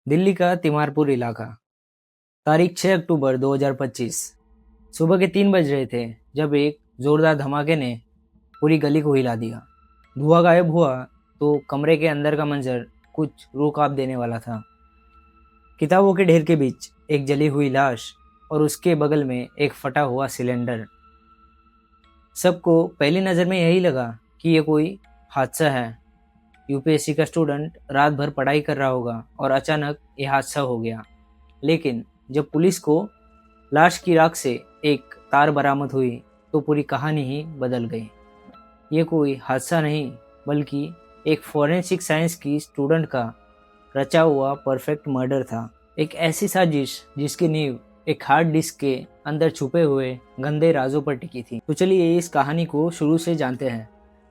दिल्ली का तिमारपुर इलाका। तारीख 6 अक्टूबर 2025। सुबह के 3 बज रहे थे जब एक जोरदार धमाके ने पूरी गली को हिला दिया। धुआं गायब हुआ तो कमरे के अंदर का मंजर कुछ रूह कांप देने वाला था। किताबों के ढेर के बीच एक जली हुई लाश और उसके बगल में एक फटा हुआ सिलेंडर। सबको पहली नज़र में यही लगा कि ये कोई हादसा है। यूपीएससी का स्टूडेंट रात भर पढ़ाई कर रहा होगा और अचानक ये हादसा हो गया। लेकिन जब पुलिस को लाश की राख से एक तार बरामद हुई तो पूरी कहानी ही बदल गई। ये कोई हादसा नहीं बल्कि एक फॉरेंसिक साइंस की स्टूडेंट का रचा हुआ परफेक्ट मर्डर था। एक ऐसी साजिश जिसकी नींव एक हार्ड डिस्क के अंदर छुपे हुए गंदे राजों पर टिकी थी। तो चलिए इस कहानी को शुरू से जानते हैं।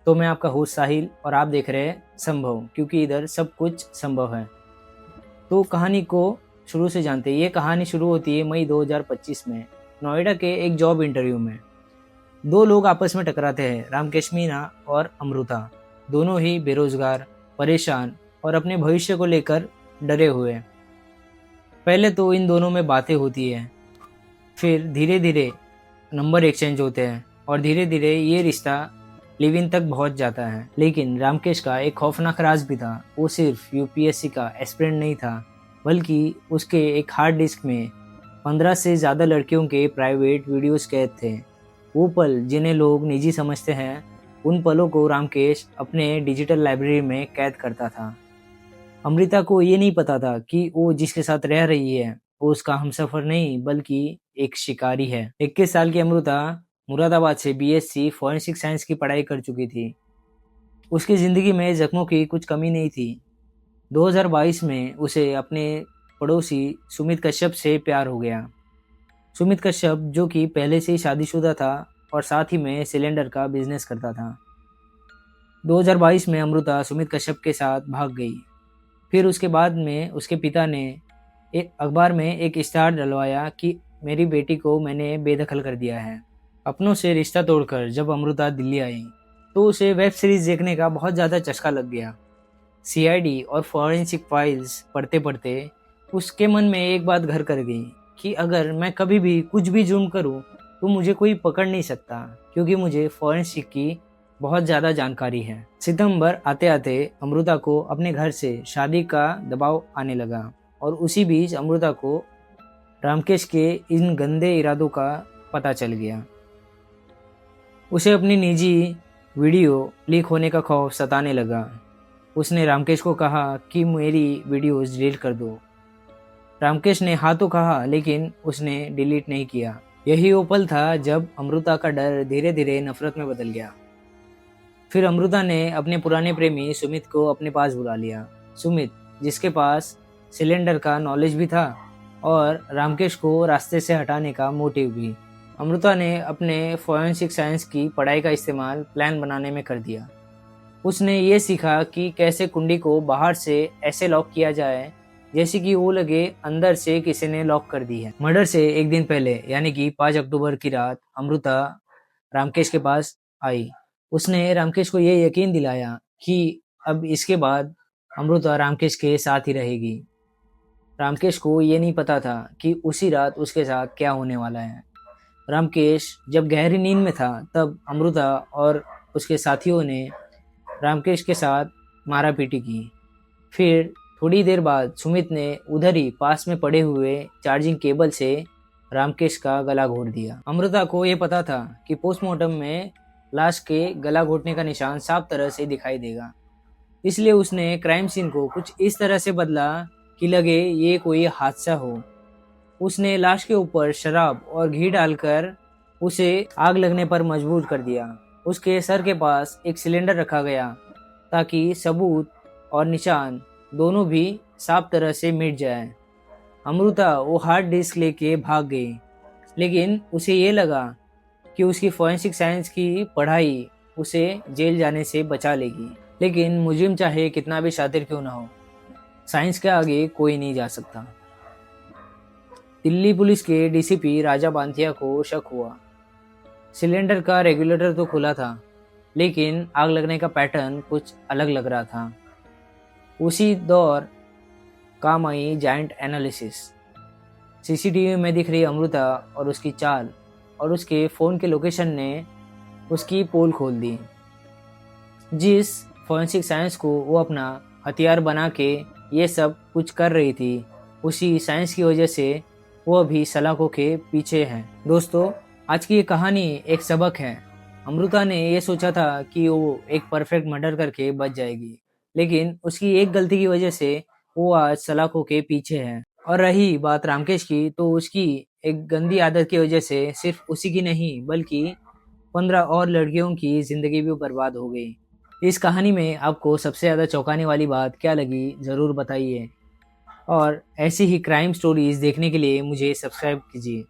तो मैं आपका होस्ट साहिल और आप देख रहे हैं संभव, क्योंकि इधर सब कुछ संभव है। तो कहानी को शुरू से जानते हैं। ये कहानी शुरू होती है मई 2025 में नोएडा के एक जॉब इंटरव्यू में। दो लोग आपस में टकराते हैं, रामकेश मीना और अमृता। दोनों ही बेरोजगार, परेशान और अपने भविष्य को लेकर डरे हुए। पहले तो इन दोनों में बातें होती है, फिर धीरे धीरे नंबर एक्सचेंज होते हैं और धीरे धीरे ये रिश्ता लिव इन तक पहुंच जाता है। लेकिन रामकेश का एक खौफनाक राज भी था। वो सिर्फ यूपीएससी का एस्पिरेंट नहीं था, बल्कि उसके एक हार्ड डिस्क में 15 से ज़्यादा लड़कियों के प्राइवेट वीडियोस कैद थे। वो पल जिन्हें लोग निजी समझते हैं, उन पलों को रामकेश अपने डिजिटल लाइब्रेरी में कैद करता था। अमृता को ये नहीं पता था कि वो जिसके साथ रह रही है वो उसका हमसफर नहीं बल्कि एक शिकारी है। 21 साल की अमृता मुरादाबाद से बीएससी फॉरेंसिक साइंस की पढ़ाई कर चुकी थी। उसकी ज़िंदगी में जख्मों की कुछ कमी नहीं थी। 2022 में उसे अपने पड़ोसी सुमित कश्यप से प्यार हो गया। सुमित कश्यप जो कि पहले से ही शादीशुदा था और साथ ही में सिलेंडर का बिजनेस करता था। 2022 में अमृता सुमित कश्यप के साथ भाग गई। फिर उसके बाद में उसके पिता ने एक अखबार में एक इश्तहार डलवाया कि मेरी बेटी को मैंने बेदखल कर दिया है। अपनों से रिश्ता तोड़कर जब अमृता दिल्ली आई तो उसे वेब सीरीज देखने का बहुत ज़्यादा चस्का लग गया। सीआईडी और फॉरेंसिक फाइल्स पढ़ते पढ़ते उसके मन में एक बात घर कर गई कि अगर मैं कभी भी कुछ भी जुर्म करूं तो मुझे कोई पकड़ नहीं सकता, क्योंकि मुझे फॉरेंसिक की बहुत ज़्यादा जानकारी है। सितंबर आते आते अमृता को अपने घर से शादी का दबाव आने लगा और उसी बीच अमृता को रामकेश के इन गंदे इरादों का पता चल गया। उसे अपनी निजी वीडियो लीक होने का खौफ सताने लगा। उसने रामकेश को कहा कि मेरी वीडियोस डिलीट कर दो। रामकेश ने हाँ तो कहा, लेकिन उसने डिलीट नहीं किया। यही वो पल था जब अमृता का डर धीरे धीरे नफरत में बदल गया। फिर अमृता ने अपने पुराने प्रेमी सुमित को अपने पास बुला लिया। सुमित जिसके पास सिलेंडर का नॉलेज भी था और रामकेश को रास्ते से हटाने का मोटिव भी। अमृता ने अपने फॉरेंसिक साइंस की पढ़ाई का इस्तेमाल प्लान बनाने में कर दिया। उसने ये सीखा कि कैसे कुंडी को बाहर से ऐसे लॉक किया जाए जैसे कि वो लगे अंदर से किसी ने लॉक कर दी है। मर्डर से एक दिन पहले यानी कि 5 अक्टूबर की रात अमृता रामकेश के पास आई। उसने रामकेश को ये यकीन दिलाया कि अब इसके बाद अमृता रामकेश के साथ ही रहेगी। रामकेश को ये नहीं पता था कि उसी रात उसके साथ क्या होने वाला है। रामकेश जब गहरी नींद में था तब अमृता और उसके साथियों ने रामकेश के साथ मारापीटी की। फिर थोड़ी देर बाद सुमित ने उधर ही पास में पड़े हुए चार्जिंग केबल से रामकेश का गला घोट दिया। अमृता को ये पता था कि पोस्टमार्टम में लाश के गला घोटने का निशान साफ तरह से दिखाई देगा, इसलिए उसने क्राइम सीन को कुछ इस तरह से बदला कि लगे ये कोई हादसा हो। उसने लाश के ऊपर शराब और घी डालकर उसे आग लगने पर मजबूर कर दिया। उसके सर के पास एक सिलेंडर रखा गया ताकि सबूत और निशान दोनों भी साफ तरह से मिट जाए। अमृता वो हार्ड डिस्क लेके भाग गई, लेकिन उसे ये लगा कि उसकी फॉरेंसिक साइंस की पढ़ाई उसे जेल जाने से बचा लेगी। लेकिन मुजरिम चाहे कितना भी शातिर क्यों ना हो, साइंस के आगे कोई नहीं जा सकता। दिल्ली पुलिस के डीसीपी राजा बांथिया को शक हुआ। सिलेंडर का रेगुलेटर तो खुला था, लेकिन आग लगने का पैटर्न कुछ अलग लग रहा था। उसी दौर काम आई जायंट एनालिसिस। सीसीटीवी में दिख रही अमृता और उसकी चाल और उसके फ़ोन के लोकेशन ने उसकी पोल खोल दी। जिस फॉरेंसिक साइंस को वो अपना हथियार बना के ये सब कुछ कर रही थी, उसी साइंस की वजह से वो अभी सलाखों के पीछे है। दोस्तों, आज की ये कहानी एक सबक है। अमृता ने ये सोचा था कि वो एक परफेक्ट मर्डर करके बच जाएगी, लेकिन उसकी एक गलती की वजह से वो आज सलाखों के पीछे है। और रही बात रामकेश की, तो उसकी एक गंदी आदत की वजह से सिर्फ उसी की नहीं बल्कि 15 और लड़कियों की जिंदगी भी बर्बाद हो गई। इस कहानी में आपको सबसे ज़्यादा चौंकाने वाली बात क्या लगी, ज़रूर बताइए। और ऐसी ही क्राइम स्टोरीज देखने के लिए मुझे सब्सक्राइब कीजिए।